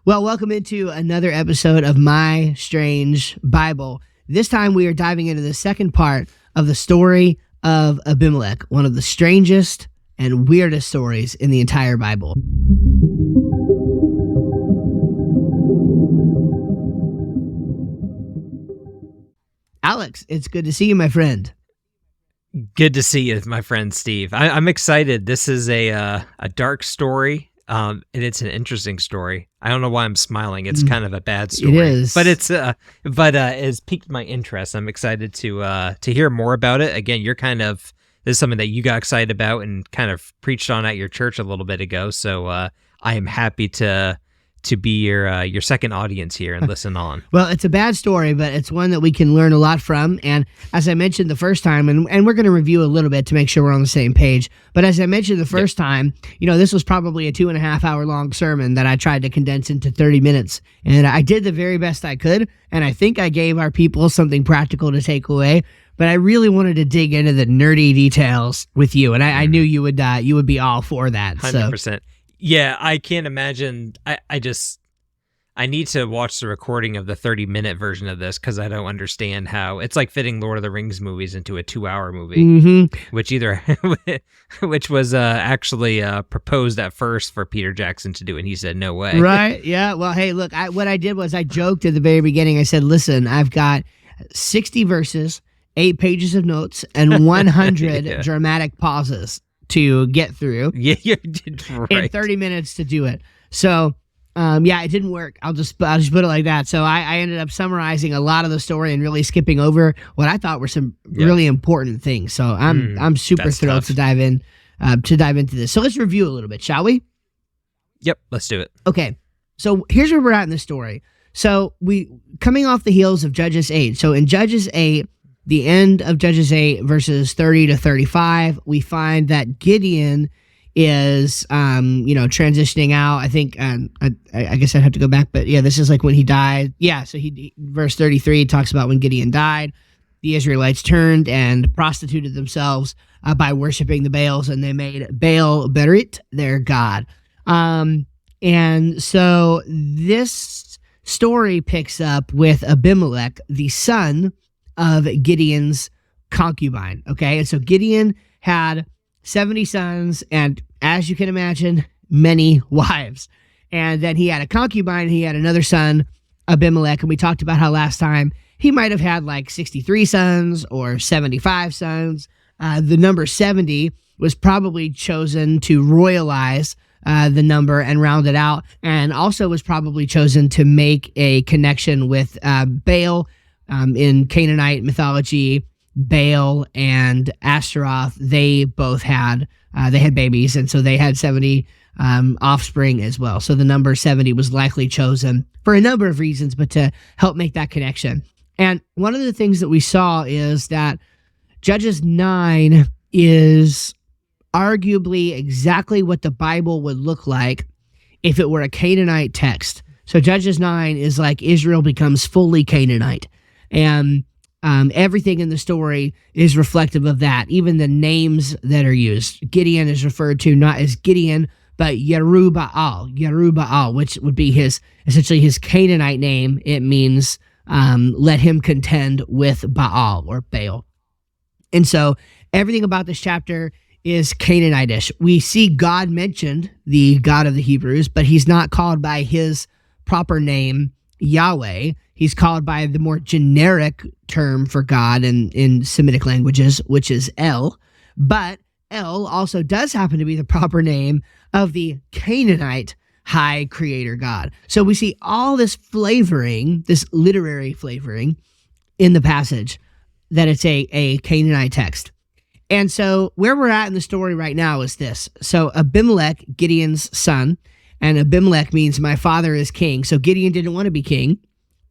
Well, welcome into another episode of My Strange Bible. This time we are diving into the second part of the story of Abimelech, one of the strangest and weirdest stories in the entire Bible. Alex, it's good to see you, my friend. Good to see you, my friend Steve. I'm excited. This is a dark story. And it's an interesting story. I don't know why I'm smiling. It's kind of a bad story. It is, but it's piqued my interest. I'm excited to hear more about it. Again, this is something that you got excited about and kind of preached on at your church a little bit ago. So I am happy to be your second audience here and listen on. Well, it's a bad story, but it's one that we can learn a lot from. And as I mentioned the first time, and we're going to review a little bit to make sure we're on the same page. But as I mentioned the first time, this was probably a 2.5 hour long sermon that I tried to condense into 30 minutes. And I did the very best I could. And I think I gave our people something practical to take away. But I really wanted to dig into the nerdy details with you. And I knew you would be all for that. 100%. Yeah, I can't imagine. I need to watch the recording of the 30-minute version of this because I don't understand how it's like fitting Lord of the Rings movies into a 2-hour movie, which was actually proposed at first for Peter Jackson to do, and he said no way. Right? Yeah. Well, hey, look, what I did was I joked at the very beginning. I said, "Listen, I've got 60 verses, 8 pages of notes, and 100 dramatic pauses to get through. Yeah, you did right. In 30 minutes to do it." So, it didn't work. I'll just put it like that. So I ended up summarizing a lot of the story and really skipping over what I thought were some really important things. So I'm super thrilled to dive into this. So let's review a little bit, shall we? Yep, let's do it. Okay. So here's where we're at in the story. So we coming off the heels of Judges 8. So in Judges 8, the end of Judges 8, verses 30 to 35, we find that Gideon is, transitioning out. I think, I guess I'd have to go back, but yeah, this is like when he died. Yeah, so verse 33 talks about when Gideon died, the Israelites turned and prostituted themselves by worshiping the Baals, and they made Baal Berit their god. And so this story picks up with Abimelech, the son of Gideon's concubine. Okay, and so Gideon had 70 sons, and as you can imagine, many wives. And then he had a concubine, he had another son, Abimelech, and we talked about how last time he might have had like 63 sons or 75 sons. The number 70 was probably chosen to royalize the number and round it out, and also was probably chosen to make a connection with Baal. In Canaanite mythology, Baal and Ashtaroth, they both had babies, and so they had 70 offspring as well. So the number 70 was likely chosen for a number of reasons, but to help make that connection. And one of the things that we saw is that Judges 9 is arguably exactly what the Bible would look like if it were a Canaanite text. So Judges 9 is like Israel becomes fully Canaanite. And everything in the story is reflective of that. Even the names that are used. Gideon is referred to not as Gideon, but Yerubbaal, which would be essentially his Canaanite name. It means let him contend with Baal or Baal. And so everything about this chapter is Canaanitish. We see God mentioned, the God of the Hebrews, but he's not called by his proper name, Yahweh. He's called by the more generic term for God in Semitic languages, which is El. But El also does happen to be the proper name of the Canaanite high creator God. So we see all this flavoring, this literary flavoring in the passage, that it's a Canaanite text. And so where we're at in the story right now is this. So Abimelech, Gideon's son, and Abimelech means my father is king. So Gideon didn't want to be king,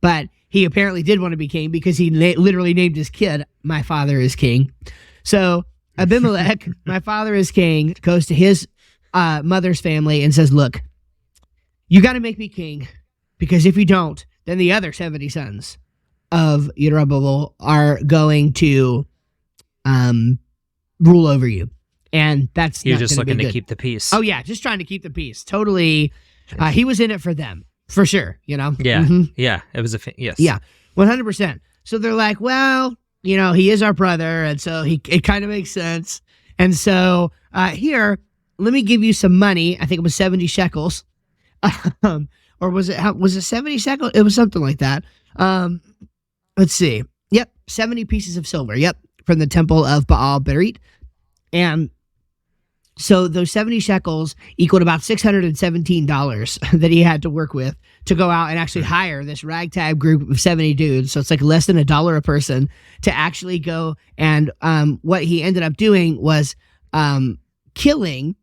but he apparently did want to be king because he literally named his kid, my father is king. So Abimelech, my father is king, goes to his mother's family and says, look, you got to make me king, because if you don't, then the other 70 sons of Yerubbaal are going to rule over you. And that's You're just looking to keep the peace. Oh, yeah, just trying to keep the peace. Totally. He was in it for them. for sure, you know? Yeah. Mhm. Yeah. It was yes. Yeah, 100%. So they're like, well, you know, he is our brother, and so it kind of makes sense. And so here, let me give you some money. I think it was 70 shekels. Or was it 70 shekels? It was something like that. Let's see. Yep, 70 pieces of silver. Yep, from the temple of Baal Berit. And so those 70 shekels equaled about $617 that he had to work with to go out and actually hire this ragtag group of 70 dudes. So it's like less than $1 a person to actually go. And what he ended up doing was killing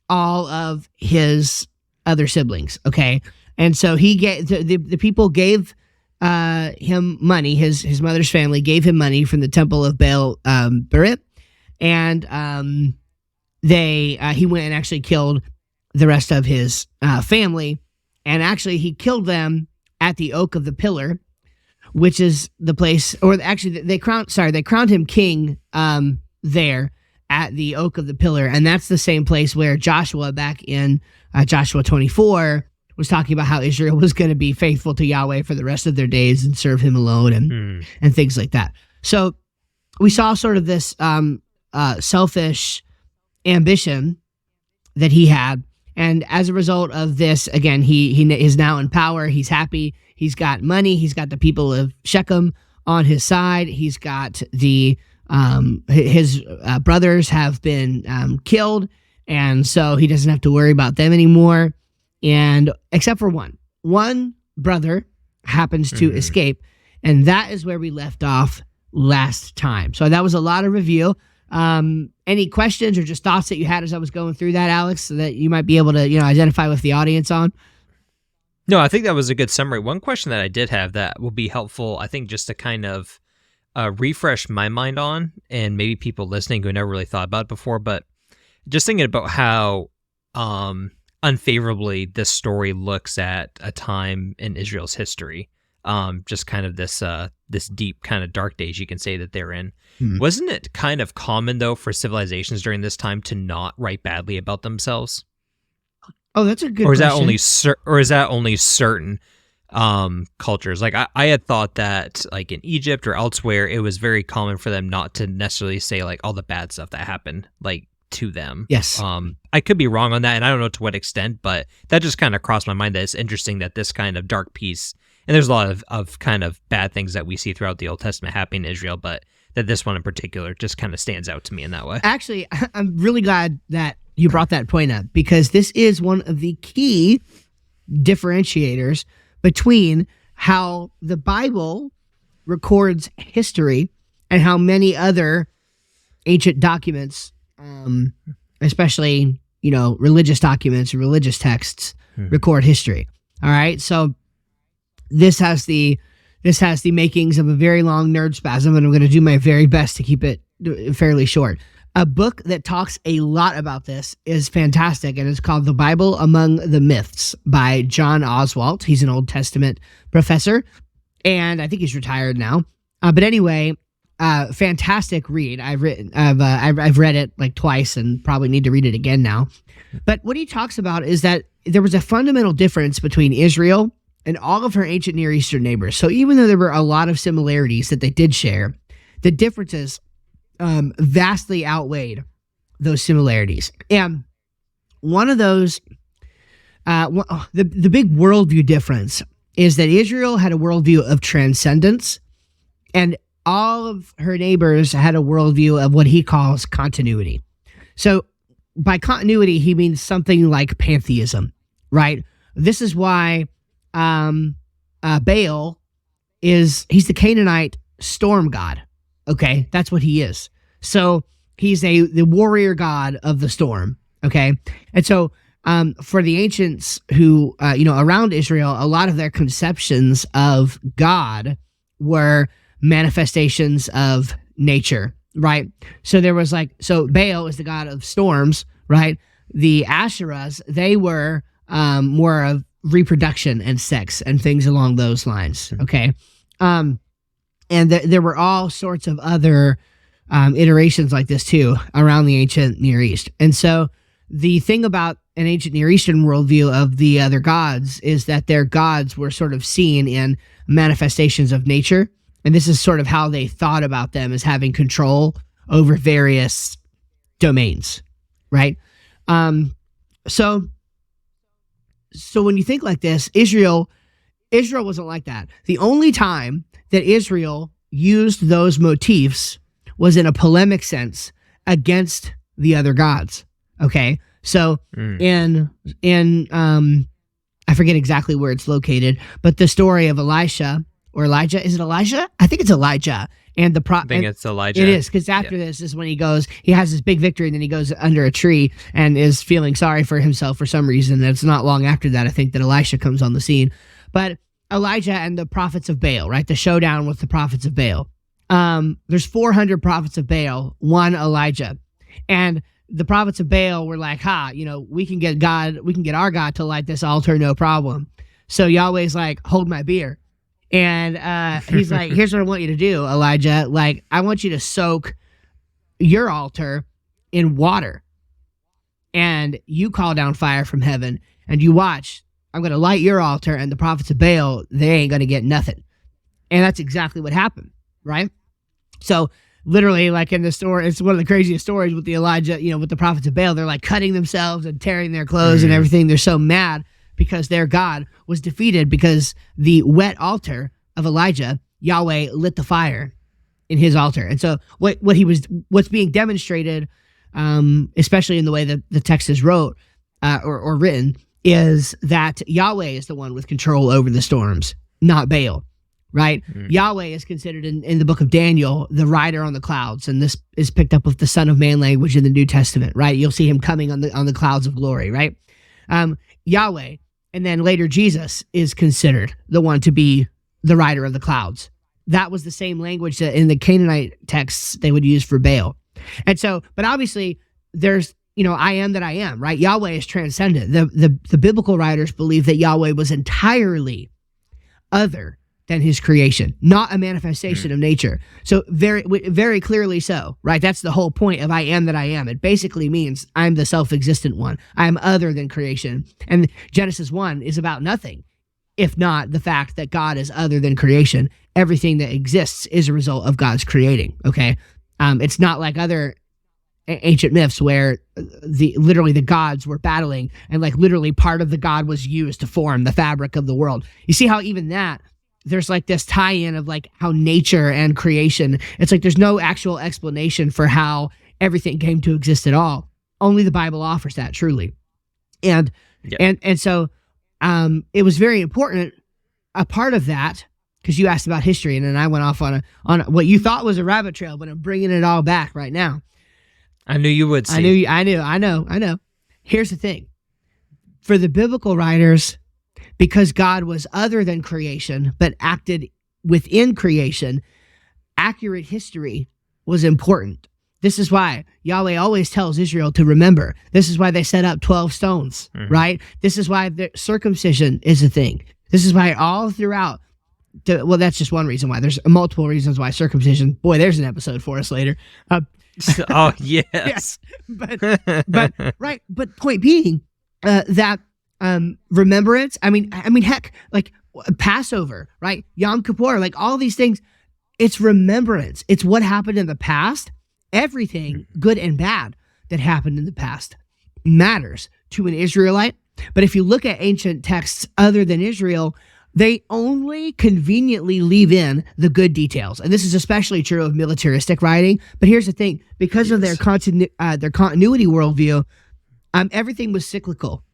all of his other siblings. Okay. And so he the people gave him money. His mother's family gave him money from the temple of Baal Berit. And he went and actually killed the rest of his family, and actually he killed them at the Oak of the Pillar, which is the place, or actually they crowned him king there at the Oak of the Pillar, and that's the same place where Joshua back in Joshua 24 was talking about how Israel was going to be faithful to Yahweh for the rest of their days and serve him alone and things like that. So we saw sort of this selfish ambition that he had, and as a result of this, again, he is now in power. He's happy. He's got money. He's got the people of Shechem on his side. He's got his brothers have been killed, and so he doesn't have to worry about them anymore. And except for one brother happens to escape, and that is where we left off last time. So that was a lot of review. Any questions or just thoughts that you had as I was going through that, Alex, so that you might be able to, identify with the audience on? No, I think that was a good summary. One question that I did have that will be helpful, I think, just to kind of refresh my mind on, and maybe people listening who never really thought about it before, but just thinking about how unfavorably this story looks at a time in Israel's history. Just kind of this deep kind of dark days you can say that they're in. Wasn't it kind of common though for civilizations during this time to not write badly about themselves? Oh, that's a good question. Or is that only certain cultures? Like I had thought that like in Egypt or elsewhere, it was very common for them not to necessarily say like all the bad stuff that happened like to them. Yes. I could be wrong on that, and I don't know to what extent, but that just kind of crossed my mind that it's interesting that this kind of dark piece, and there's a lot of kind of bad things that we see throughout the Old Testament happening in Israel, but that this one in particular just kind of stands out to me in that way. Actually, I'm really glad that you brought that point up, because this is one of the key differentiators between how the Bible records history and how many other ancient documents, especially, religious documents, religious texts, record history. All right. So this has the makings of a very long nerd spasm, and I'm going to do my very best to keep it fairly short. A book that talks a lot about this is fantastic, and it's called The Bible Among the Myths by John Oswalt. He's an Old Testament professor, and I think he's retired now. But anyway, fantastic read. I've read it like twice and probably need to read it again now. But what he talks about is that there was a fundamental difference between Israel and all of her ancient Near Eastern neighbors. So even though there were a lot of similarities that they did share, the differences vastly outweighed those similarities. And one of those, the big worldview difference is that Israel had a worldview of transcendence, and all of her neighbors had a worldview of what he calls continuity. So by continuity, he means something like pantheism, right? This is why Baal he's the Canaanite storm god. Okay, that's what he is. So he's the warrior god of the storm. Okay, and so for the ancients who around Israel, a lot of their conceptions of God were manifestations of nature, right? So there was Baal is the god of storms, right? The Asherahs, they were more of reproduction and sex and things along those lines. Okay, and there were all sorts of other iterations like this too around the ancient Near East. And so the thing about an ancient Near Eastern worldview of the other gods is that their gods were sort of seen in manifestations of nature. And this is sort of how they thought about them, as having control over various domains, right? So when you think like this, Israel wasn't like that. The only time that Israel used those motifs was in a polemic sense against the other gods. Okay, so in I forget exactly where it's located, but the story of Elisha or Elijah, is it Elijah? I think it's Elijah. And I think it's Elijah. It is, because after this is when he has this big victory, and then he goes under a tree and is feeling sorry for himself for some reason. And it's not long after that, I think, that Elisha comes on the scene. But Elijah and the prophets of Baal, right? The showdown with the prophets of Baal. There's 400 prophets of Baal, one Elijah. And the prophets of Baal were like, we can get our God to light this altar, no problem. So Yahweh's like, hold my beer. And he's like, here's what I want you to do, Elijah. Like, I want you to soak your altar in water. And you call down fire from heaven. And you watch. I'm going to light your altar. And the prophets of Baal, they ain't going to get nothing. And that's exactly what happened, right? So literally, like in the story, it's one of the craziest stories with the Elijah, with the prophets of Baal. They're like cutting themselves and tearing their clothes and everything. They're so mad because their God was defeated, because the wet altar of Elijah, Yahweh lit the fire in his altar. And so what's being demonstrated, especially in the way that the text is wrote or written, is that Yahweh is the one with control over the storms, not Baal, right? Yahweh is considered in the book of Daniel the rider on the clouds, and this is picked up with the Son of Man language in the New Testament, right? You'll see him coming on the clouds of glory, right? Yahweh, and then later Jesus, is considered the one to be the rider of the clouds. That was the same language that in the Canaanite texts they would use for Baal. And so, but obviously there's, I am that I am, right? Yahweh is transcendent. The biblical writers believe that Yahweh was entirely other than his creation, not a manifestation of nature. So very, very clearly so, right? That's the whole point of I am that I am. It basically means I'm the self-existent one. I am other than creation. And Genesis 1 is about nothing, if not the fact that God is other than creation. Everything that exists is a result of God's creating, okay? It's not like other ancient myths where literally the gods were battling and like literally part of the god was used to form the fabric of the world. You see how even that, there's like this tie-in of like how nature and creation, it's like there's no actual explanation for how everything came to exist at all. Only the Bible offers that, truly. And so it was very important, a part of that, because you asked about history, and then I went off on what you thought was a rabbit trail, but I'm bringing it all back right now. I knew you would see. I know. Here's the thing. For the biblical writers, because God was other than creation, but acted within creation, accurate history was important. This is why Yahweh always tells Israel to remember. This is why they set up 12 stones, right? This is why the circumcision is a thing. This is why all throughout, well, that's just one reason why. There's multiple reasons why circumcision. Boy, there's an episode for us later. Oh, yes. But right. But point being that remembrance, I mean, heck, like Passover, right? Yom Kippur, like all these things, it's remembrance. It's what happened in the past. Everything, good and bad, that happened in the past matters to an Israelite. But if you look at ancient texts other than Israel, they only conveniently leave in the good details. And this is especially true of militaristic writing. But here's the thing. Because of their continuity worldview, everything was cyclical.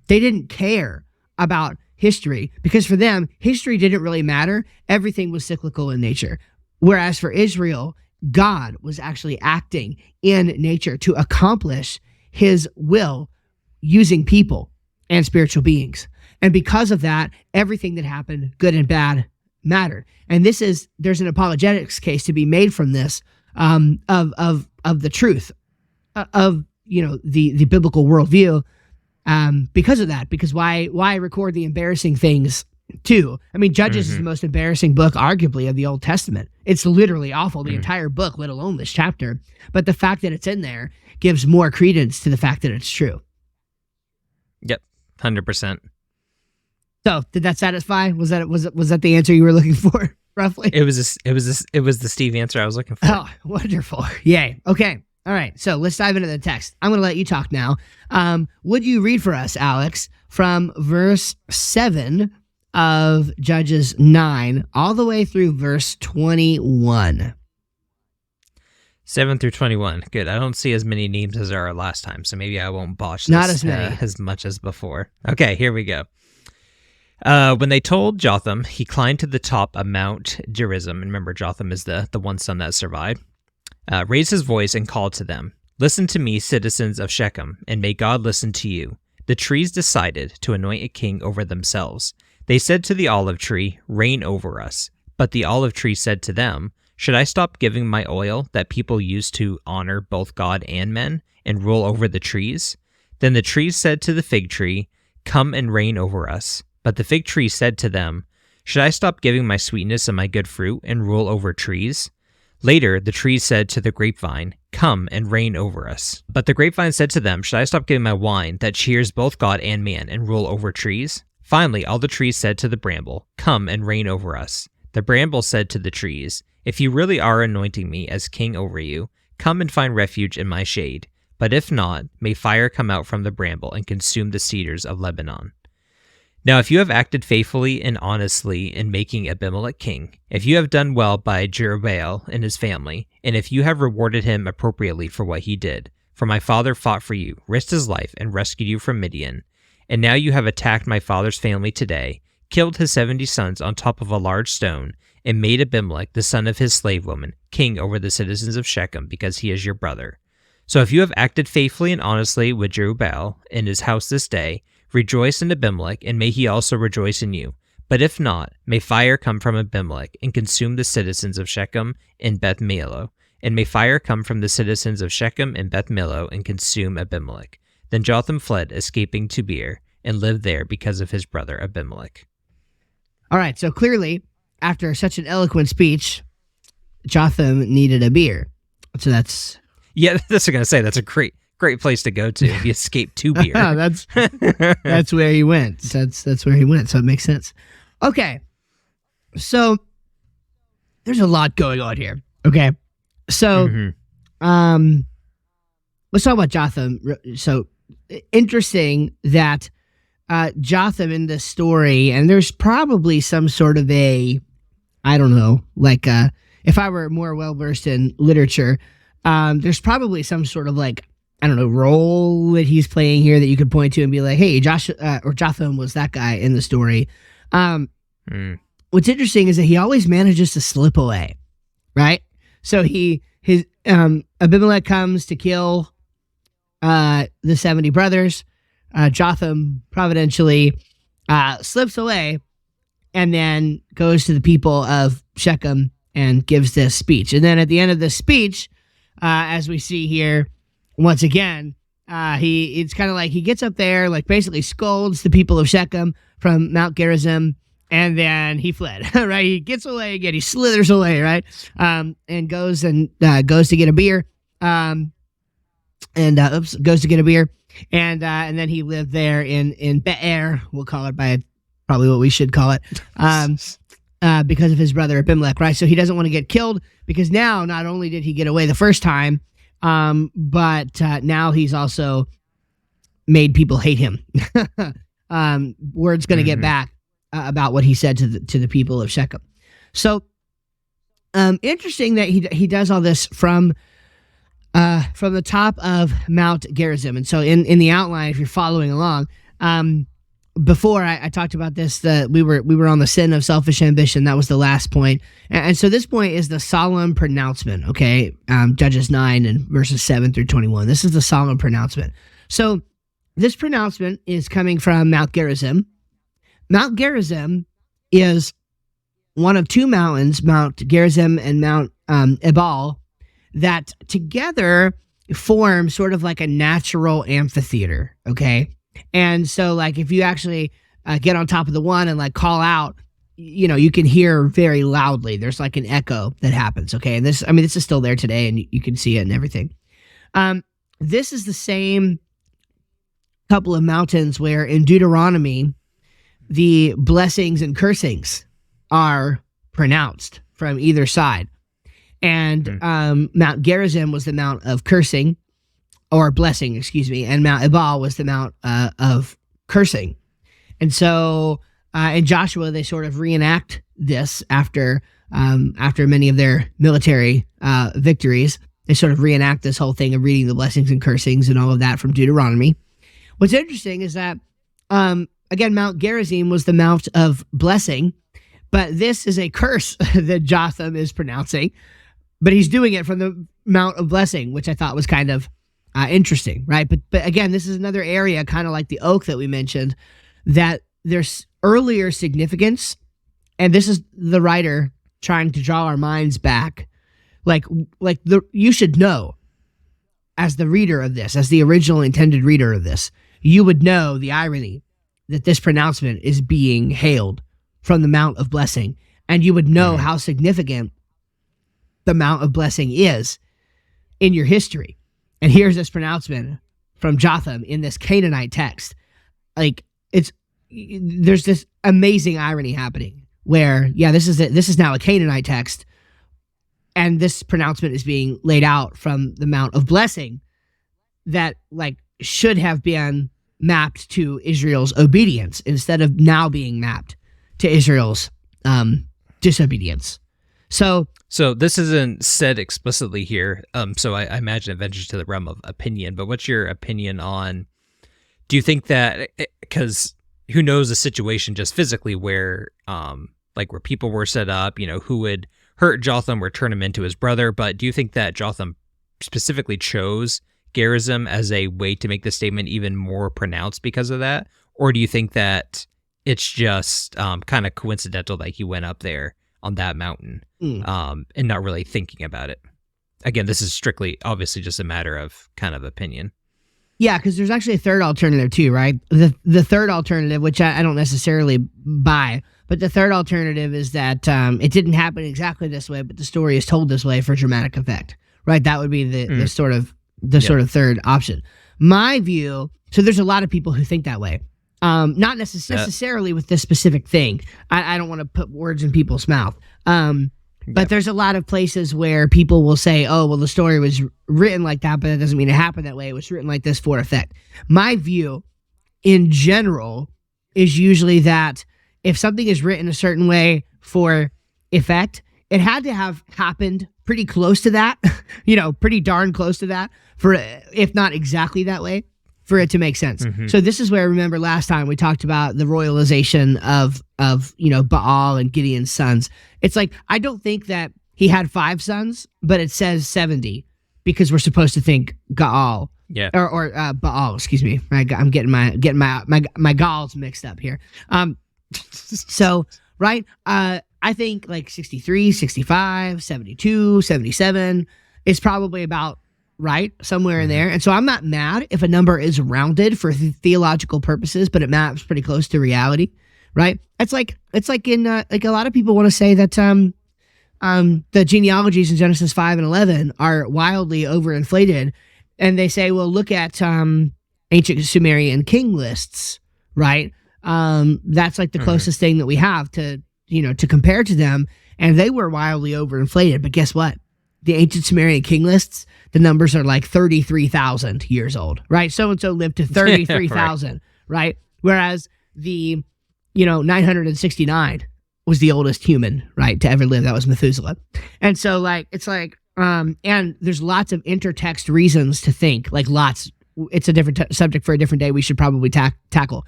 They didn't care about history because for them, history didn't really matter. Everything was cyclical in nature. Whereas for Israel, God was actually acting in nature to accomplish his will using people and spiritual beings. And because of that, everything that happened, good and bad, mattered. And there's an apologetics case to be made from this, of the truth of, the biblical worldview, because of that. Because why record the embarrassing things too? I mean, Judges is the most embarrassing book, arguably, of the Old Testament. It's literally awful, the entire book, let alone this chapter. But the fact that it's in there gives more credence to the fact that it's true. Yep, 100%. So, did that satisfy? Was that the answer you were looking for, roughly? It was the Steve answer I was looking for. Oh, wonderful! Yay! Okay, all right. So let's dive into the text. I'm going to let you talk now. Would you read for us, Alex, from verse 7 of Judges 9 all the way through verse 21? 7 through 21. Good. I don't see as many names as there are last time, so maybe I won't botch this Not as many. as much as before. Okay, here we go. When they told Jotham, he climbed to the top of Mount Gerizim. And remember, Jotham is the one son that survived. Raised his voice and called to them, "Listen to me, citizens of Shechem, and may God listen to you." The trees decided to anoint a king over themselves. They said to the olive tree, "Reign over us." But the olive tree said to them, "Should I stop giving my oil that people use to honor both God and men and rule over the trees?" Then the trees said to the fig tree, "Come and reign over us." But the fig tree said to them, "Should I stop giving my sweetness and my good fruit and rule over trees?" Later, the trees said to the grapevine, "Come and reign over us." But the grapevine said to them, "Should I stop giving my wine that cheers both God and man and rule over trees?" Finally, all the trees said to the bramble, "Come and reign over us." The bramble said to the trees, "If you really are anointing me as king over you, come and find refuge in my shade. But if not, may fire come out from the bramble and consume the cedars of Lebanon." Now, if you have acted faithfully and honestly in making Abimelech king, if you have done well by Jerubbaal and his family, and if you have rewarded him appropriately for what he did, for my father fought for you, risked his life, and rescued you from Midian, and now you have attacked my father's family today, killed his 70 sons on top of a large stone, and made Abimelech, the son of his slave woman, king over the citizens of Shechem because he is your brother. So if you have acted faithfully and honestly with Jerubbaal in his house this day, rejoice in Abimelech, and may he also rejoice in you. But if not, may fire come from Abimelech and consume the citizens of Shechem and Beth Millo, and may fire come from the citizens of Shechem and Beth Millo and consume Abimelech. Then Jotham fled, escaping to Beer, and lived there because of his brother Abimelech. All right, so clearly, after such an eloquent speech, Jotham needed a beer. So that's... Yeah, that's what I was going to say. That's a great place to go to if you escape to Beer. That's where he went. That's where he went, so it makes sense. Okay, so there's a lot going on here. Okay, so let's talk about Jotham. So interesting that Jotham in this story, and there's probably some sort of a, I don't know, like if I were more well versed in literature, there's probably some sort of like, I don't know, role that he's playing here that you could point to and be like, hey, Jotham was that guy in the story. What's interesting is that he always manages to slip away, right? So Abimelech comes to kill the 70 brothers. Jotham providentially slips away and then goes to the people of Shechem and gives this speech. And then at the end of this speech, as we see here, once again, it's kind of like he gets up there, like basically scolds the people of Shechem from Mount Gerizim, and then he fled, right? He gets away again. He slithers away, right? And goes to get a beer. Goes to get a beer. And then he lived there in Be'er, we'll call it by probably what we should call it, because of his brother Abimelech, right? So he doesn't want to get killed because now not only did he get away the first time, but now he's also made people hate him. Word's going to get back about what he said to the people of Shechem. So interesting that he does all this from the top of Mount Gerizim. And so in the outline, if you're following along, before I talked about this, that we were on the sin of selfish ambition. That was the last point. And so this point is the solemn pronouncement, okay? Judges 9 and verses 7 through 21. This is the solemn pronouncement. So this pronouncement is coming from Mount Gerizim. Mount Gerizim is one of two mountains, Mount Gerizim and Mount Ebal, that together form sort of like a natural amphitheater, okay? And so, like, if you actually get on top of the one and, like, call out, you can hear very loudly. There's, like, an echo that happens, okay? And this is still there today, and you can see it and everything. This is the same couple of mountains where in Deuteronomy, the blessings and cursings are pronounced from either side. And Mount Gerizim was the mount of cursing, or blessing, excuse me, and Mount Ebal was the mount of cursing. And so in Joshua, they sort of reenact this after many of their military victories. They sort of reenact this whole thing of reading the blessings and cursings and all of that from Deuteronomy. What's interesting is that, again, Mount Gerizim was the mount of blessing, but this is a curse that Jotham is pronouncing, but he's doing it from the mount of blessing, which I thought was kind of interesting, right? But again, this is another area, kind of like the oak that we mentioned, that there's earlier significance, and this is the writer trying to draw our minds back. You should know, as the reader of this, as the original intended reader of this, you would know the irony that this pronouncement is being hailed from the Mount of Blessing, and you would know how significant the Mount of Blessing is in your history. And here's this pronouncement from Jotham in this Canaanite text. There's this amazing irony happening where, this is now a Canaanite text, and this pronouncement is being laid out from the Mount of Blessing that should have been mapped to Israel's obedience instead of now being mapped to Israel's disobedience. So this isn't said explicitly here. So I imagine it ventures to the realm of opinion, but what's your opinion on, do you think that, because who knows the situation just physically where people were set up, who would hurt Jotham or turn him into his brother, but do you think that Jotham specifically chose Gerizim as a way to make the statement even more pronounced because of that? Or do you think that it's just kind of coincidental that he went up there on that mountain and not really thinking about it? Again, this is strictly, obviously, just a matter of kind of opinion. Yeah, because there's actually a third alternative too, right? The third alternative, which I don't necessarily buy, but the third alternative is that it didn't happen exactly this way, but the story is told this way for dramatic effect, right? That would be the sort of third option. My view, so there's a lot of people who think that way. Not necessarily with this specific thing. I don't want to put words in people's mouth. But there's a lot of places where people will say, oh, well, the story was written like that, but that doesn't mean it happened that way. It was written like this for effect. My view, in general, is usually that if something is written a certain way for effect, it had to have happened pretty close to that, pretty darn close to that, for if not exactly that way, for it to make sense. So this is where, remember last time we talked about the royalization of Baal and Gideon's sons. It's like, I don't think that he had 5 sons, but it says 70 because we're supposed to think Gaal. Yeah. Or Baal, excuse me. I'm getting my Gaals mixed up here. So, right? I think 63, 65, 72, 77 is probably about right, somewhere in there. And so I'm not mad if a number is rounded for theological purposes, but it maps pretty close to reality, right? It's like in a lot of people want to say that the genealogies in Genesis 5 and 11 are wildly overinflated, and they say, well, look at ancient Sumerian king lists, right? That's the closest thing that we have to compare to them, and they were wildly overinflated. But guess what? The ancient Sumerian king lists, the numbers are 33,000 years old, right? So-and-so lived to 33,000, right? Whereas the, 969 was the oldest human, right, to ever live. That was Methuselah. And so, and there's lots of intertext reasons to think, lots. It's a different subject for a different day we should probably tackle.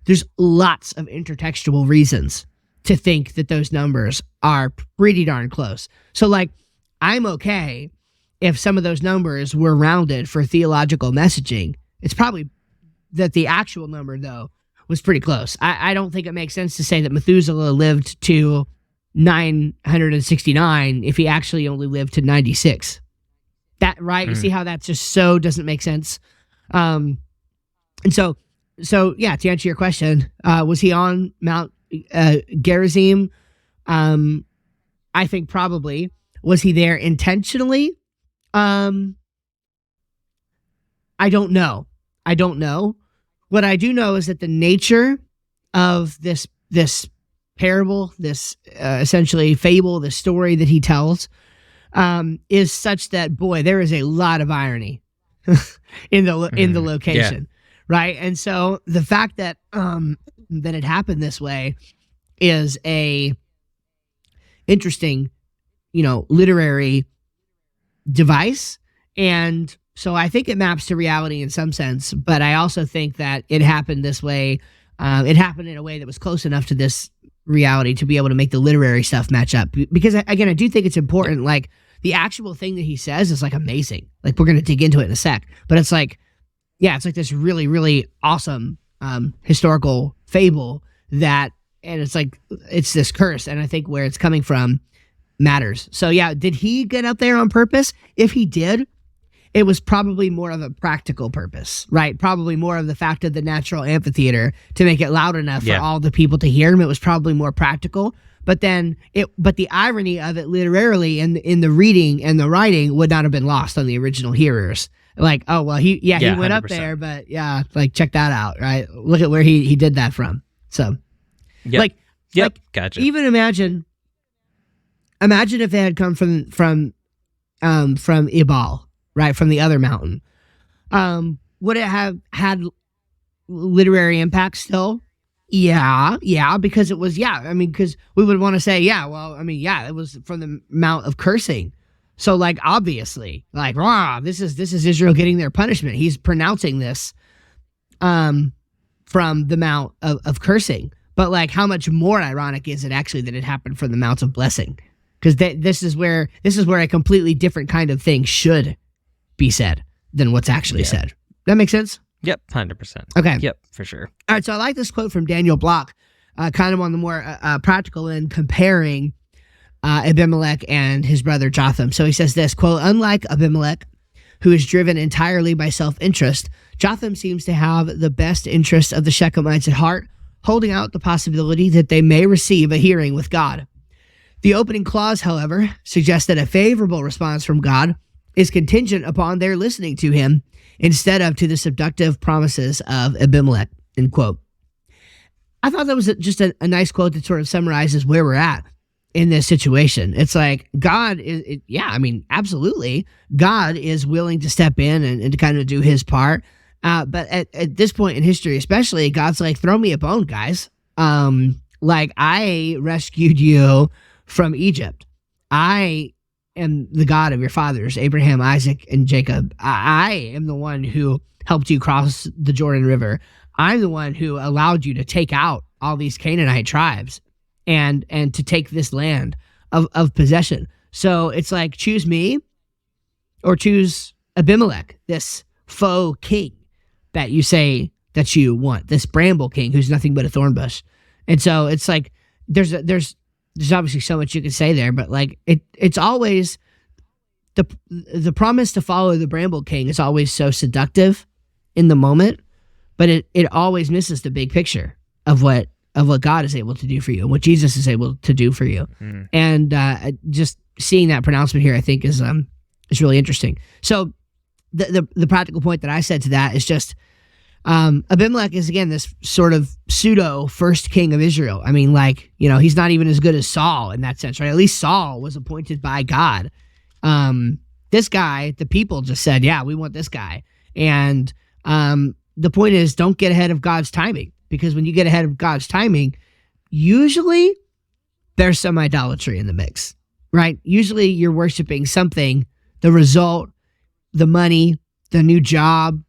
There's lots of intertextual reasons to think that those numbers are pretty darn close. So, I'm okay if some of those numbers were rounded for theological messaging. It's probably that the actual number, though, was pretty close. I don't think it makes sense to say that Methuselah lived to 969 if he actually only lived to 96. That, right? You see how that just so doesn't make sense? And so yeah, to answer your question, was he on Mount Gerizim? I think probably. Was he there intentionally? I don't know. what I do know is that the nature of this parable, this essentially fable, the story that he tells, is such that, boy, there is a lot of irony in the location, right? And so the fact that that it happened this way is a interesting, literary device. And so I think it maps to reality in some sense, but I also think that it happened this way. It happened in a way that was close enough to this reality to be able to make the literary stuff match up. Because again, I do think it's important. Like, the actual thing that he says is like amazing. Like, we're going to dig into it in a sec, but it's like, it's like this really, really awesome historical fable and it's like, it's this curse. And I think where it's coming from matters. So yeah, did he get up there on purpose? If he did, it was probably more of a practical purpose, right? Probably more of the fact of the natural amphitheater to make it loud enough for all the people to hear him. It was probably more practical. But the irony of it literarily in the reading and the writing would not have been lost on the original hearers. Like, oh, well, he went 100%. Up there, but like, check that out, right? Look at where he did that from. So, gotcha. Even imagine if it had come from Ebal, right, from the other mountain. Would it have had literary impact still? Yeah, because it was, because we would want to say, it was from the Mount of Cursing. So, like, obviously, like, this is Israel getting their punishment. He's pronouncing this from the Mount of Cursing. But, like, how much more ironic is it actually that it happened from the Mount of Blessing? Because this is where a completely different kind of thing should be said than what's actually said. That makes sense? Yep, 100%. Okay. Yep, for sure. All right, so I like this quote from Daniel Block, kind of on the more practical end, comparing Abimelech and his brother Jotham. So he says this, quote, "Unlike Abimelech, who is driven entirely by self-interest, Jotham seems to have the best interest of the Shechemites at heart, holding out the possibility that they may receive a hearing with God. The opening clause, however, suggests that a favorable response from God is contingent upon their listening to him instead of to the seductive promises of Abimelech," end quote. I thought that was just a nice quote that sort of summarizes where we're at in this situation. It's like God is, absolutely. God is willing to step in and to kind of do his part. But at this point in history, especially, God's like, throw me a bone, guys. Like, I rescued you from Egypt. I am the God of your fathers, Abraham, Isaac, and Jacob. I am the one who helped you cross the Jordan River. I'm the one who allowed you to take out all these Canaanite tribes and to take this land of possession. So it's like, choose me or choose Abimelech, this faux king that you say that you want, this Bramble king who's nothing but a thorn bush. And so it's like, there's obviously so much you can say there, but like it's always the promise to follow the Bramble king is always so seductive in the moment, but it always misses the big picture of what God is able to do for you and what Jesus is able to do for you. And just seeing that pronouncement here, I think is really interesting. So the practical point that I said to that is just Abimelech is, again, this sort of pseudo first king of Israel. I mean, like, he's not even as good as Saul in that sense, right? At least Saul was appointed by God. This guy, the people just said, yeah, we want this guy. And the point is, don't get ahead of God's timing, because when you get ahead of God's timing, usually there's some idolatry in the mix, right? Usually you're worshiping something, the result, the money, the new job,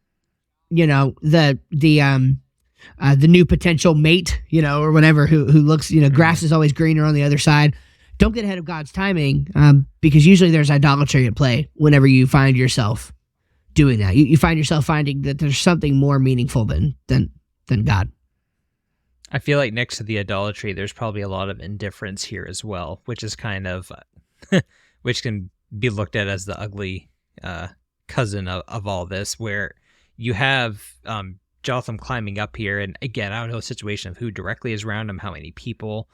the new potential mate, or whatever, who looks, grass is always greener on the other side. Don't get ahead of God's timing, because usually there's idolatry at play whenever you find yourself doing that. You find yourself finding that there's something more meaningful than God. I feel like next to the idolatry, there's probably a lot of indifference here as well, which is kind of, which can be looked at as the ugly cousin of all this, where you have Jotham climbing up here, and again, I don't know the situation of who directly is around him, how many people,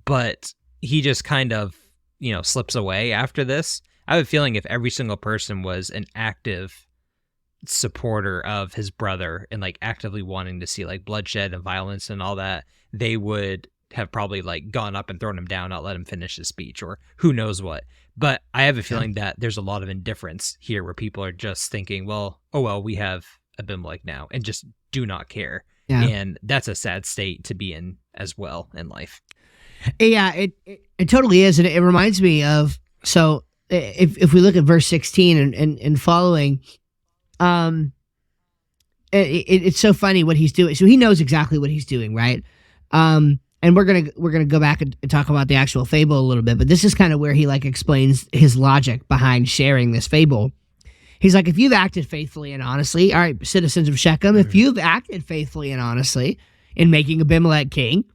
but he just kind of, slips away after this. I have a feeling if every single person was an active supporter of his brother and like actively wanting to see like bloodshed and violence and all that, they would have probably like gone up and thrown him down, not let him finish his speech or who knows what. But I have a feeling that there's a lot of indifference here where people are just thinking, well, we have Abimelech now, and just do not care. Yeah. And that's a sad state to be in as well in life. Yeah, it totally is. And it reminds me of, so if we look at verse 16 and following, it's so funny what he's doing. So he knows exactly what he's doing, right? And we're gonna go back and talk about the actual fable a little bit, but this is kind of where he like explains his logic behind sharing this fable. He's like, if you've acted faithfully and honestly, all right, citizens of Shechem, if you've acted faithfully and honestly in making Abimelech king,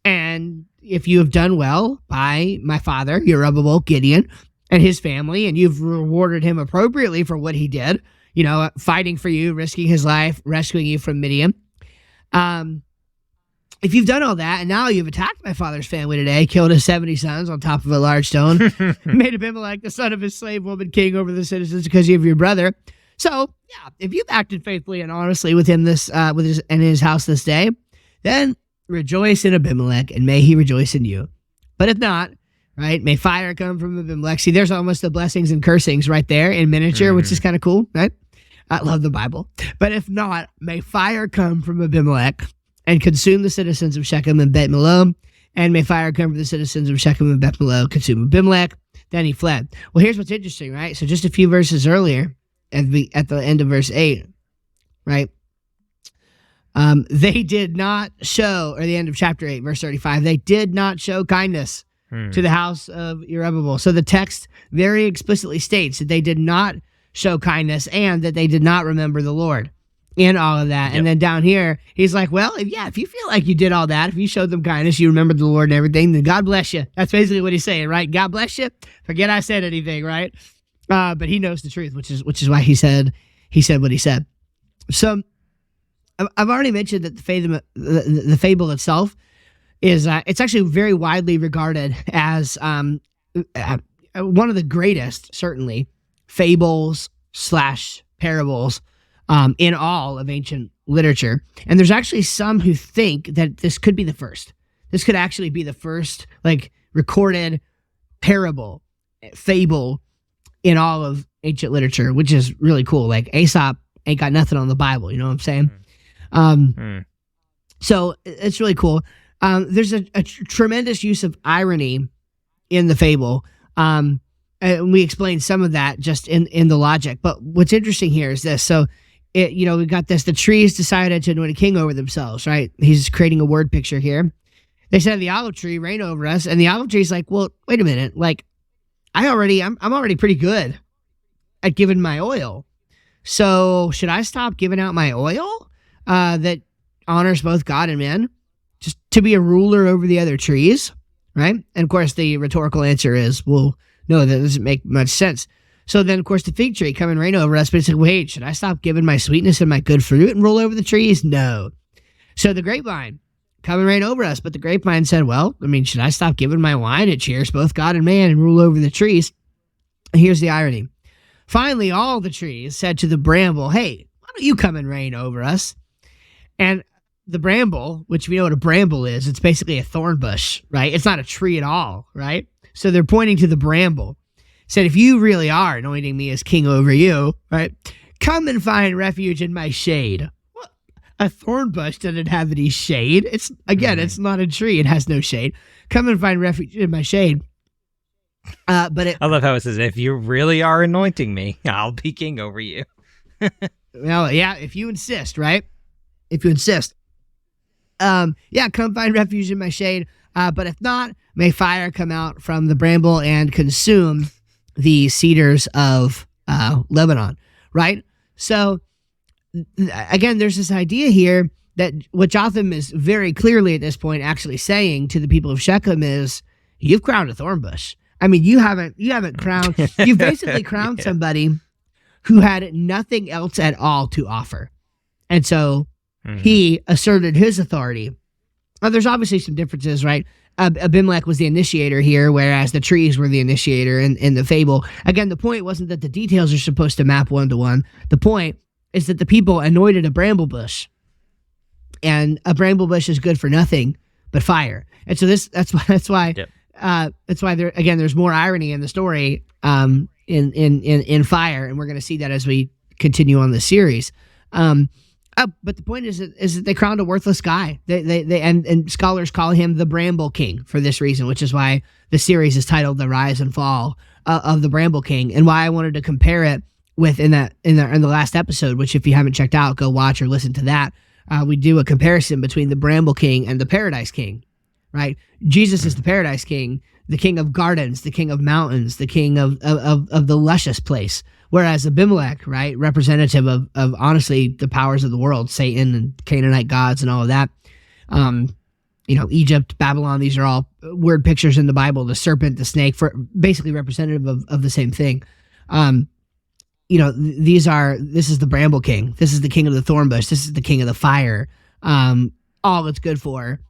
and if you have done well by my father, Jerubbaal, Gideon, and his family, and you've rewarded him appropriately for what he did, fighting for you, risking his life, rescuing you from Midian. If you've done all that, and now you've attacked my father's family today, killed his 70 sons on top of a large stone, made Abimelech the son of his slave woman king over the citizens because of your brother. So, yeah, if you've acted faithfully and honestly with him in his house this day, then rejoice in Abimelech, and may he rejoice in you. But if not, right, may fire come from Abimelech. See, there's almost the blessings and cursings right there in miniature, which is kind of cool, right? I love the Bible. But if not, may fire come from Abimelech and consume the citizens of Shechem and Bet Millo, and may fire come from the citizens of Shechem and Bet Millo, consume Abimelech. Then he fled. Well, here's what's interesting, right? So just a few verses earlier, at the end of verse 8, right? They did not show, or the end of chapter 8, verse 35, they did not show kindness to the house of Jerubbaal. So the text very explicitly states that they did not show kindness and that they did not remember the Lord in all of that. Yep. And then down here, he's like, well, if you feel like you did all that, if you showed them kindness, you remembered the Lord and everything, then God bless you. That's basically what he's saying, right? God bless you. Forget I said anything, right? But he knows the truth, which is why he said what he said. So I've already mentioned that the fable itself is it's actually very widely regarded as one of the greatest, certainly, fables / parables in all of ancient literature. And there's actually some who think that this could be the first. This could actually be the first like recorded parable, fable in all of ancient literature, which is really cool. Like Aesop ain't got nothing on the Bible, you know what I'm saying? So it's really cool. There's a tremendous use of irony in the fable. And we explained some of that just in the logic. But what's interesting here is this. So, we've got this. The trees decided to anoint a king over themselves, right? He's creating a word picture here. They said the olive tree reign over us. And the olive tree's like, well, wait a minute. Like, I'm already pretty good at giving my oil. So should I stop giving out my oil that honors both God and man just to be a ruler over the other trees, right? And of course, the rhetorical answer is, well, no, that doesn't make much sense. So then, of course, the fig tree come and reign over us, but it's like, wait, should I stop giving my sweetness and my good fruit and roll over the trees? No. So the grapevine come and reign over us, but the grapevine said, well, should I stop giving my wine? It cheers both God and man and rule over the trees. And here's the irony. Finally, all the trees said to the bramble, hey, why don't you come and reign over us? And the bramble, which we know what a bramble is, it's basically a thorn bush, right? It's not a tree at all, right? So they're pointing to the bramble. Said, if you really are anointing me as king over you, right, come and find refuge in my shade. What? A thorn bush doesn't have any shade. It's not a tree. It has no shade. Come and find refuge in my shade. I love how it says, if you really are anointing me, I'll be king over you. Well, yeah, if you insist, right? If you insist. Come find refuge in my shade. But if not, may fire come out from the bramble and consume the cedars of Lebanon, right? So, again, there's this idea here that what Jotham is very clearly at this point actually saying to the people of Shechem is, you've crowned a thorn bush. You haven't crowned, you've basically crowned somebody who had nothing else at all to offer. And so he asserted his authority. Now, there's obviously some differences, right? Abimelech was the initiator here, whereas the trees were the initiator in the fable. Again, the point wasn't that the details are supposed to map one to one. The point is that the people anointed a bramble bush, and a bramble bush is good for nothing but fire. And so that's why there's more irony in the story in fire, and we're going to see that as we continue on the series. But the point is that they crowned a worthless guy. And scholars call him the Bramble King for this reason, which is why the series is titled "The Rise and Fall of the Bramble King," and why I wanted to compare it with in the last episode, which if you haven't checked out, go watch or listen to that. We do a comparison between the Bramble King and the Paradise King, right? Jesus is the Paradise King, the king of gardens, the king of mountains, the king of the luscious place. Whereas Abimelech, right, representative of honestly the powers of the world, Satan and Canaanite gods and all of that. Egypt, Babylon, these are all word pictures in the Bible. The serpent, the snake, for basically representative of the same thing. This is the Bramble King. This is the king of the thorn bush. This is the king of the fire. All it's good for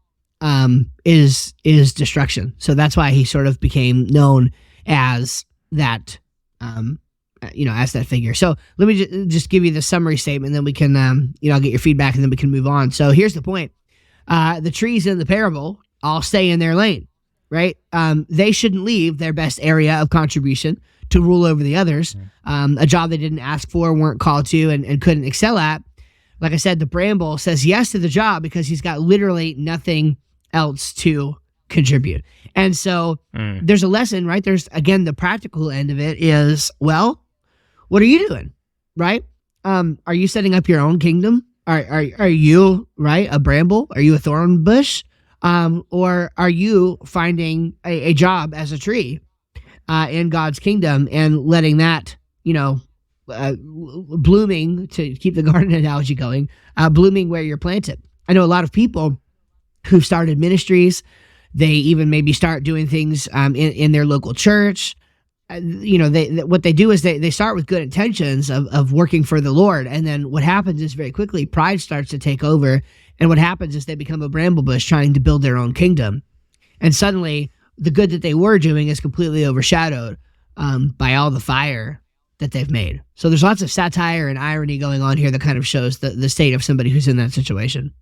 is destruction. So that's why he sort of became known as that, as that figure. So let me just give you the summary statement, then we can, I'll get your feedback and then we can move on. So here's the point. The trees in the parable all stay in their lane, right? They shouldn't leave their best area of contribution to rule over the others. A job they didn't ask for, weren't called to, and couldn't excel at. Like I said, the Bramble says yes to the job because he's got literally nothing else to contribute. And so there's a lesson, right? There's, again, the practical end of it is, well, what are you doing, right? Are you setting up your own kingdom? Are you, right, a bramble? Are you a thorn bush? Or are you finding a job as a tree in God's kingdom and letting that, blooming, to keep the garden analogy going, blooming where you're planted? I know a lot of people who've started ministries. They even maybe start doing things in their local church. What they do is they start with good intentions of working for the Lord, and then what happens is very quickly pride starts to take over, and what happens is they become a bramble bush trying to build their own kingdom, and suddenly the good that they were doing is completely overshadowed by all the fire that they've made. So there's lots of satire and irony going on here that kind of shows the state of somebody who's in that situation.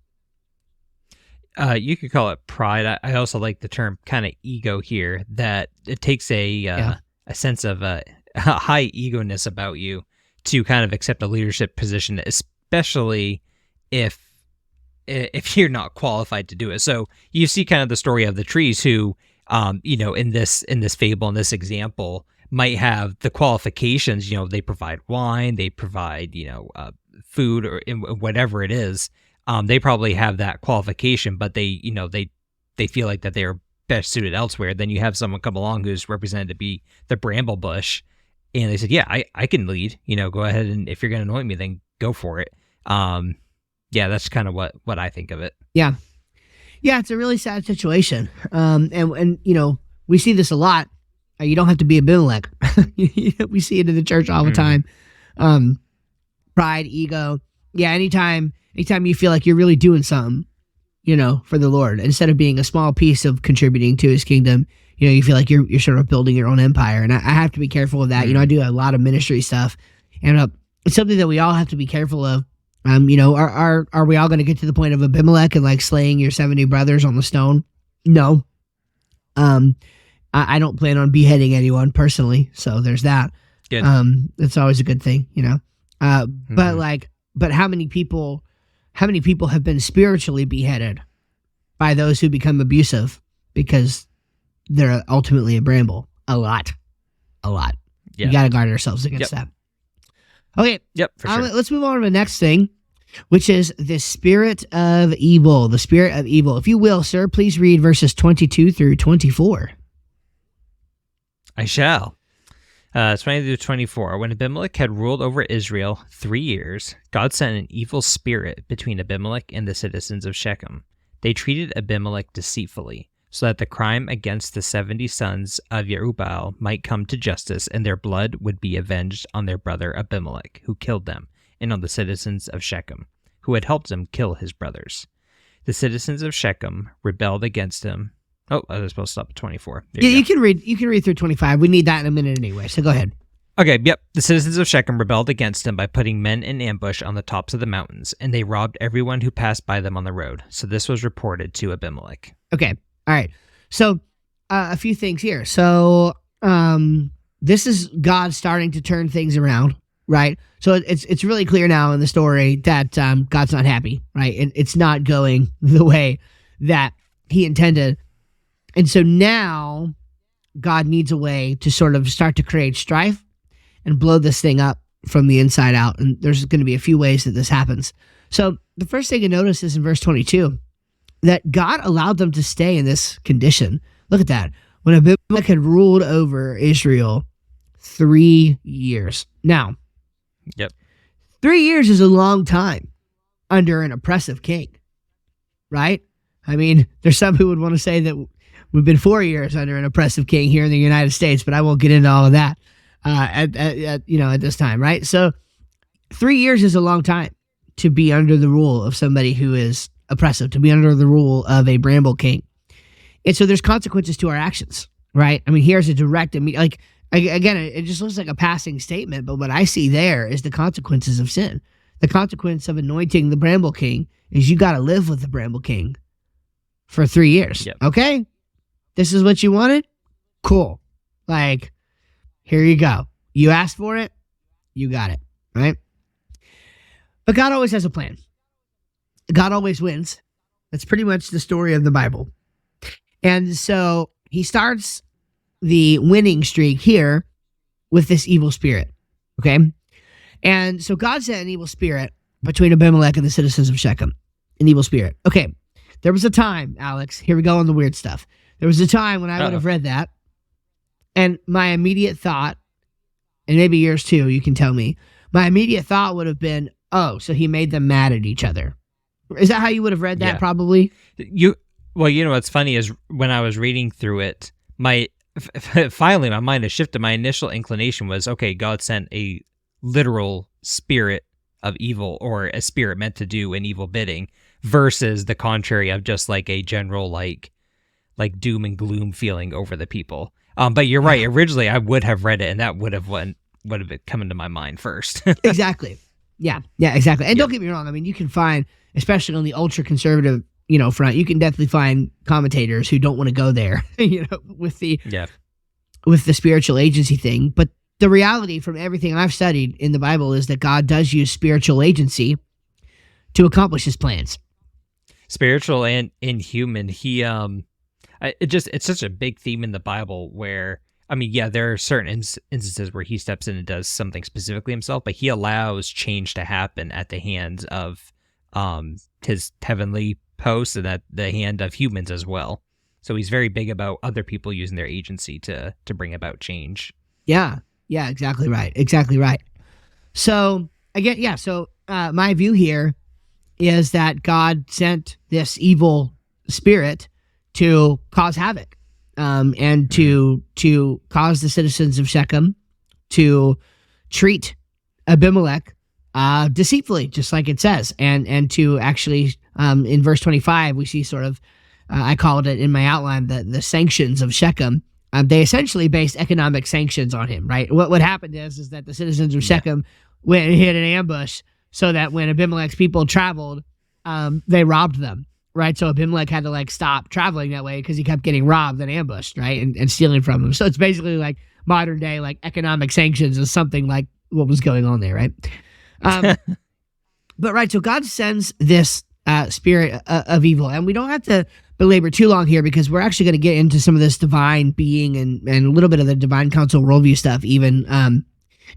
You could call it pride. I also like the term kind of ego here, that it takes a sense of a high ego-ness about you to kind of accept a leadership position, especially if you're not qualified to do it. So you see kind of the story of the trees who, in this fable, in this example, might have the qualifications. They provide wine, they provide, food, or whatever it is. They probably have that qualification, but they feel like that they are best suited elsewhere. Then you have someone come along who's represented to be the bramble bush, and they said, yeah, I can lead, go ahead, and if you're going to anoint me, then go for it. That's kind of what I think of it. Yeah, it's a really sad situation. And we see this a lot. You don't have to be Abimelech. We see it in the church all the time. Pride, ego. Yeah, anytime you feel like you're really doing something, for the Lord, instead of being a small piece of contributing to his kingdom, you feel like you're sort of building your own empire. And I have to be careful of that. I do a lot of ministry stuff, and it's something that we all have to be careful of. Are we all going to get to the point of Abimelech and like slaying your 70 brothers on the stone? No. I don't plan on beheading anyone personally. So there's that. Good. It's always a good thing, but how many people have been spiritually beheaded by those who become abusive because they're ultimately a bramble? A lot. Yeah. We got to guard ourselves against that. Okay. Yep. For sure. Let's move on to the next thing, which is the spirit of evil. The spirit of evil. If you will, sir, please read verses 22 through 24. I shall. 20 through 24. When Abimelech had ruled over Israel 3 years, God sent an evil spirit between Abimelech and the citizens of Shechem. They treated Abimelech deceitfully, so that the crime against the 70 sons of Jerubbaal might come to justice, and their blood would be avenged on their brother Abimelech, who killed them, and on the citizens of Shechem, who had helped him kill his brothers. The citizens of Shechem rebelled against him. Oh, I was supposed to stop at 24. You can read through 25. We need that in a minute anyway, so go ahead. Okay, yep. The citizens of Shechem rebelled against him by putting men in ambush on the tops of the mountains, and they robbed everyone who passed by them on the road. So this was reported to Abimelech. Okay. All right. So a few things here. So this is God starting to turn things around, right? So it's really clear now in the story that God's not happy, right? It's not going the way that he intended. And so now God needs a way to sort of start to create strife and blow this thing up from the inside out. And there's going to be a few ways that this happens. So the first thing you notice is in verse 22 that God allowed them to stay in this condition. Look at that. When Abimelech had ruled over Israel 3 years. Now, Yep. 3 years is a long time under an oppressive king, right? I mean, there's some who would want to say that we've been 4 years under an oppressive king here in the United States, but I won't get into all of that at this time, right? So 3 years is a long time to be under the rule of somebody who is oppressive, to be under the rule of a Bramble king. And so there's consequences to our actions, right? I mean, here's a direct, like, again, it just looks like a passing statement, but what I see there is the consequences of sin. The consequence of anointing the Bramble king is you got to live with the Bramble king for 3 years. Yep. Okay? This is what you wanted? Cool. Like, here you go. You asked for it, you got it, right? But God always has a plan. God always wins. That's pretty much the story of the Bible. And so he starts the winning streak here with this evil spirit, okay? And so God sent an evil spirit between Abimelech and the citizens of Shechem, an evil spirit. Okay, there was a time, Alex, here we go on the weird stuff. There was a time when I would have read that, and my immediate thought, and maybe yours too, you can tell me, my immediate thought would have been, oh, so he made them mad at each other. Is that how you would have read that, Yeah. probably? Well, you know what's funny is when I was reading through it, finally my mind has shifted. My initial inclination was, okay, God sent a literal spirit of evil, or a spirit meant to do an evil bidding, versus the contrary of just like a general like doom and gloom feeling over the people. But you're right. Originally, I would have read it, and that would have come into my mind first. Exactly. Yeah, exactly. And don't get me wrong. I mean, you can find, especially on the ultra conservative, front, you can definitely find commentators who don't want to go there, with the spiritual agency thing. But the reality from everything I've studied in the Bible is that God does use spiritual agency to accomplish his plans. Spiritual and inhuman. It's such a big theme in the Bible where, I mean, yeah, there are certain instances where he steps in and does something specifically himself, but he allows change to happen at the hands of his heavenly hosts and at the hand of humans as well. So he's very big about other people using their agency to bring about change. Yeah, exactly right. So again, my view here is that God sent this evil spirit to cause havoc, and to cause the citizens of Shechem to treat Abimelech deceitfully, just like it says, and to actually, in verse 25, we see sort of, I called it in my outline, the sanctions of Shechem. They essentially based economic sanctions on him, right? What happened is that the citizens of Shechem went and hid an ambush so that when Abimelech's people traveled, they robbed them, right? So Abimelech had to stop traveling that way because he kept getting robbed and ambushed, right? And stealing from them. So it's basically like modern day, economic sanctions is something like what was going on there, right? But right, so God sends this spirit of evil, and we don't have to belabor too long here because we're actually going to get into some of this divine being and a little bit of the divine council worldview stuff even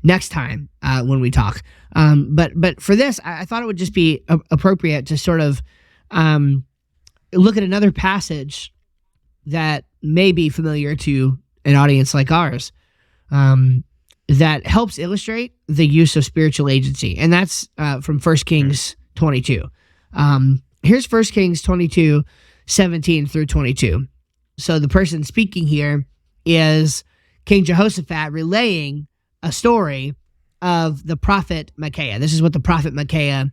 next time when we talk. But for this, I thought it would just be appropriate to sort of look at another passage that may be familiar to an audience like ours, that helps illustrate the use of spiritual agency. And that's from 1 Kings 22. Here's 1 Kings 22, 17 through 22. So the person speaking here is King Jehoshaphat relaying a story of the prophet Micaiah. This is what the prophet Micaiah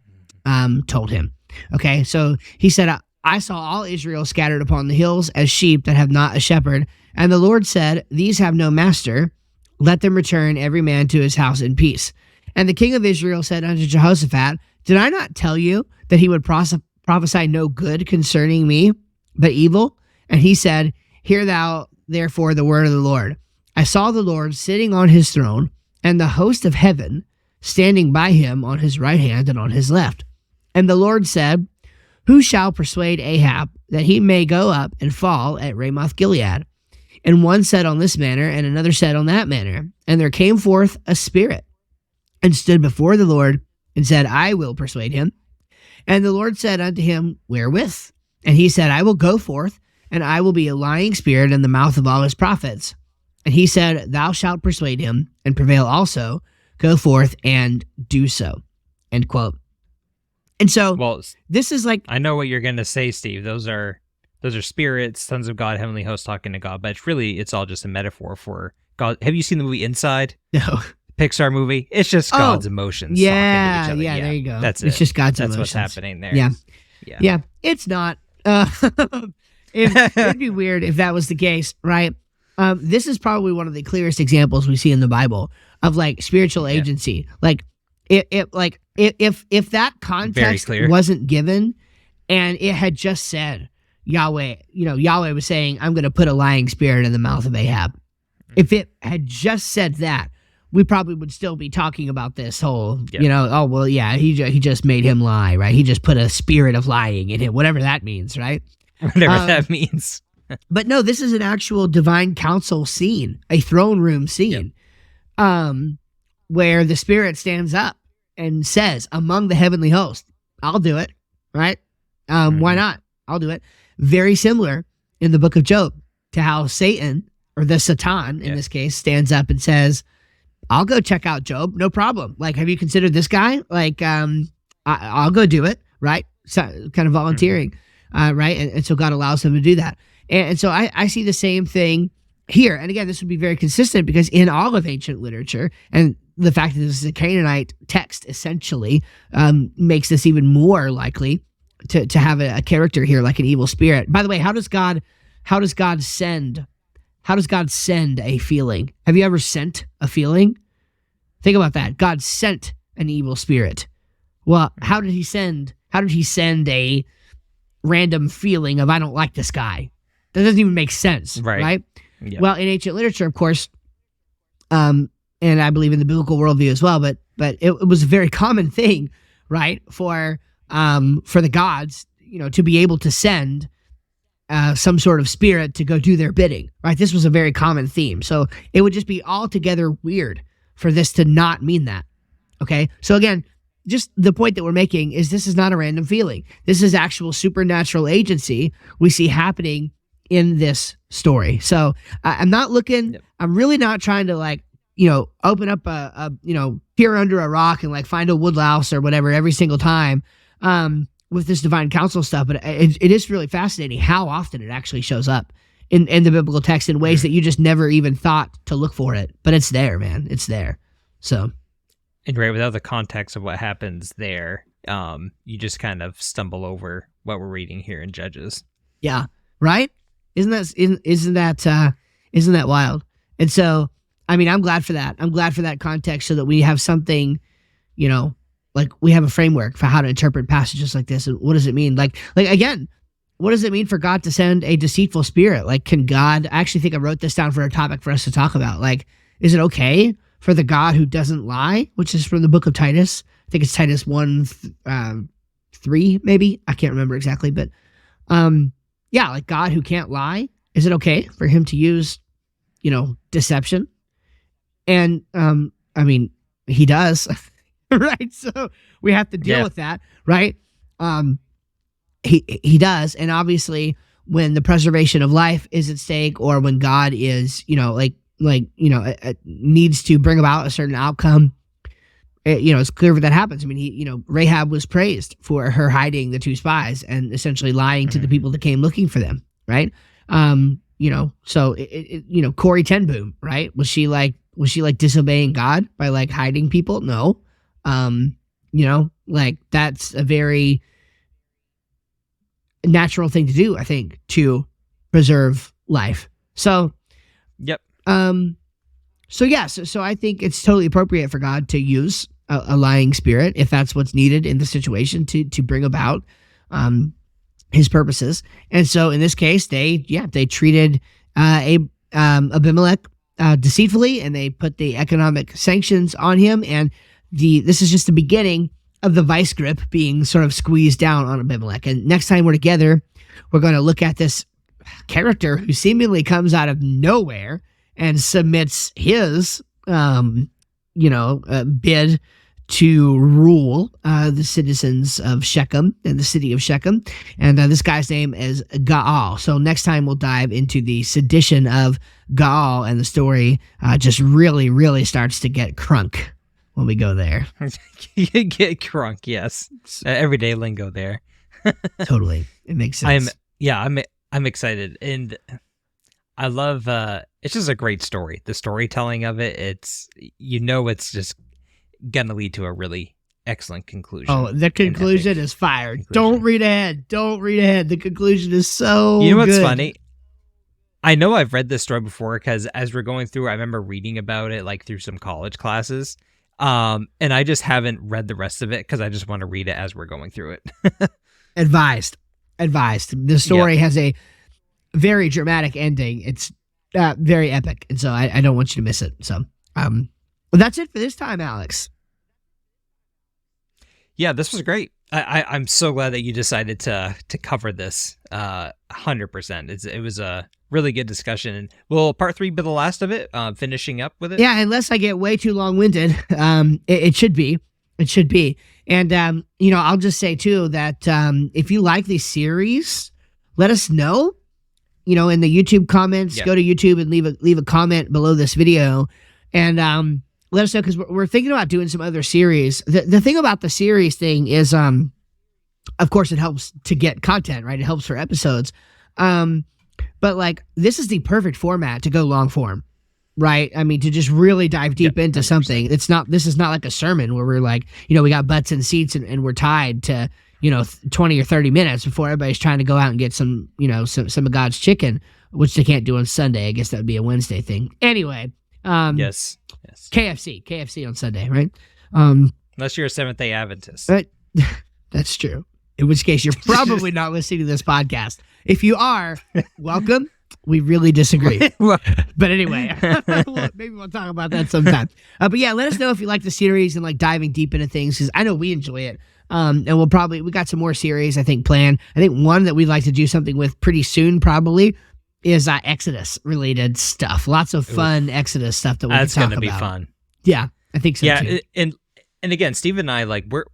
told him. Okay, so he said, I saw all Israel scattered upon the hills as sheep that have not a shepherd. And the Lord said, these have no master. let them return every man to his house in peace. And the king of Israel said unto Jehoshaphat, did I not tell you that he would prophesy no good concerning me, but evil? And he said, hear thou therefore the word of the Lord. I saw the Lord sitting on his throne, and the host of heaven standing by him on his right hand and on his left. And the Lord said, who shall persuade Ahab that he may go up and fall at Ramoth Gilead? And one said on this manner, and another said on that manner. And there came forth a spirit, and stood before the Lord, and said, I will persuade him. And the Lord said unto him, wherewith? And he said, I will go forth, and I will be a lying spirit in the mouth of all his prophets. And he said, thou shalt persuade him, and prevail also. Go forth and do so. End quote. And so, well, this is like... I know what you're going to say, Steve. Those are spirits, sons of God, heavenly hosts talking to God. But it's all just a metaphor for God. Have you seen the movie Inside? No. Pixar movie? It's just God's emotions talking to each other. Yeah, there you go. That's it. It's just God's emotions. emotions. That's what's happening there. Yeah. It's not. It'd be weird if that was the case, right? This is probably one of the clearest examples we see in the Bible of like spiritual agency. Like if that context wasn't given, and it had just said Yahweh was saying, I'm going to put a lying spirit in the mouth of Ahab. If it had just said that, we probably would still be talking about this whole, he just made him lie, right? He just put a spirit of lying in him, whatever that means, right? Whatever that means. But no, this is an actual divine council scene, a throne room scene, where the spirit stands up and says, among the heavenly host, I'll do it, right? Why not? I'll do it. Very similar in the book of Job to how Satan, or the Satan in this case, stands up and says, I'll go check out Job, no problem. Like, have you considered this guy? Like, I'll go do it, right? So, kind of volunteering, right? And so God allows him to do that. And so I see the same thing here. And again, this would be very consistent because in all of ancient literature, and the fact that this is a Canaanite text essentially makes this even more likely to have a character here like an evil spirit. By the way, how does God send a feeling? Have you ever sent a feeling? Think about that. God sent an evil spirit. Well, how did he send a random feeling of I don't like this guy? That doesn't even make sense, right? Yep. Well, in ancient literature, of course, and I believe in the biblical worldview as well, but it was a very common thing, right, for the gods, to be able to send some sort of spirit to go do their bidding, right? This was a very common theme. So it would just be altogether weird for this to not mean that, okay? So again, just the point that we're making is this is not a random feeling. This is actual supernatural agency we see happening in this story. So I'm not looking, I'm really not trying to open up peer under a rock and like find a woodlouse or whatever every single time with this divine counsel stuff. But it is really fascinating how often it actually shows up in the biblical text in ways that you just never even thought to look for it. But it's there, man. It's there. So. And right, without the context of what happens there, you just kind of stumble over what we're reading here in Judges. Yeah. Right? Isn't that wild? And so, I mean, I'm glad for that. I'm glad for that context so that we have something, like we have a framework for how to interpret passages like this. And what does it mean? Like again, what does it mean for God to send a deceitful spirit? Like, can God, I actually think I wrote this down for a topic for us to talk about. Like, is it okay for the God who doesn't lie, which is from the book of Titus? I think it's Titus 1:3, maybe. I can't remember exactly, but yeah, like God who can't lie. Is it okay for him to use, deception? And I mean, he does, right? So we have to deal with that, right? He does, and obviously, when the preservation of life is at stake, or when God is, needs to bring about a certain outcome, it's clear that happens. I mean, Rahab was praised for her hiding the two spies and essentially lying to the people that came looking for them, right? So Corey Ten Boom, right? Was she disobeying God by like hiding people? No. That's a very natural thing to do, I think, to preserve life. So, yep. So I think it's totally appropriate for God to use a lying spirit if that's what's needed in the situation to bring about his purposes. And so in this case, they treated Abimelech deceitfully, and they put the economic sanctions on him. And this is just the beginning of the vice grip being sort of squeezed down on Abimelech. And next time we're together, we're going to look at this character who seemingly comes out of nowhere and submits his, bid to rule the citizens of Shechem and the city of Shechem. And this guy's name is Gaal. So next time we'll dive into the sedition of Gaal, and the story just really, really starts to get crunk when we go there. Get crunk, yes. Everyday lingo there. Totally. It makes sense. I'm excited. And I love, it's just a great story. The storytelling of it, it's just going to lead to a really excellent conclusion. Oh, the conclusion is fire. Don't read ahead. The conclusion is so good. You know what's funny? I know I've read this story before because as we're going through, I remember reading about it like through some college classes. And I just haven't read the rest of it because I just want to read it as we're going through it. Advised. The story has a very dramatic ending. It's very epic. And so I don't want you to miss it. So that's it for this time, Alex. Yeah, this was great. I'm so glad that you decided to cover this 100%. It was a really good discussion. And will part 3 be the last of it, finishing up with it? Yeah, unless I get way too long-winded. It should be. It should be. And, I'll just say, too, that if you like these series, let us know. In the YouTube comments, Go to YouTube and leave a comment below this video. And let us know, because we're thinking about doing some other series. The thing about the series thing is, of course, it helps to get content, right? It helps for episodes. But this is the perfect format to go long form, right? I mean, to just really dive deep into 100%. Something. This is not like a sermon where we're like, we got butts and seats and we're tied to, 20 or 30 minutes before everybody's trying to go out and get some of God's chicken, which they can't do on Sunday. I guess that would be a Wednesday thing. Anyway. Yes. KFC on Sunday, right? Unless you're a Seventh-day Adventist. That's true. In which case, you're probably not listening to this podcast. If you are, welcome. We really disagree. But anyway, maybe we'll talk about that sometime. But yeah, let us know if you like the series and diving deep into things, because I know we enjoy it. And we got some more series, I think, planned. I think one that we'd like to do something with pretty soon probably is Exodus related stuff. Lots of fun Exodus stuff that we can talk about. That's going to be fun. Yeah, I think so too. And again, Steve and I,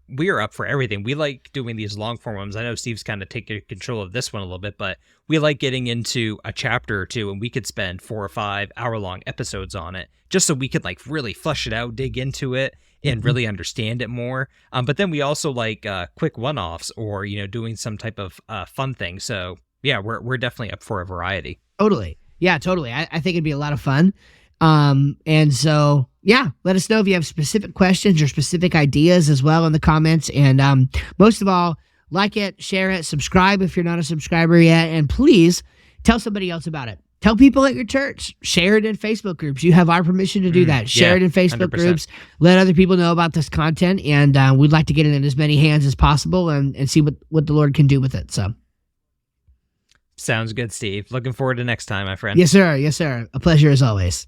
we are up for everything. We like doing these long form ones. I know Steve's kind of taking control of this one a little bit, but we like getting into a chapter or two, and we could spend 4 or 5 hour-long episodes on it, just so we could really flesh it out, dig into it, and really understand it more. But then we also like quick one-offs or doing some type of fun thing. So yeah, we're definitely up for a variety. Totally. Yeah, totally. I think it'd be a lot of fun. And so, yeah, let us know if you have specific questions or specific ideas as well in the comments. And most of all, like it, share it, subscribe if you're not a subscriber yet. And please tell somebody else about it. Tell people at your church. Share it in Facebook groups. You have our permission to do that. Share it in Facebook 100%. Groups. Let other people know about this content. And we'd like to get it in as many hands as possible and see what the Lord can do with it. So. Sounds good, Steve. Looking forward to next time, my friend. Yes, sir. Yes, sir. A pleasure as always.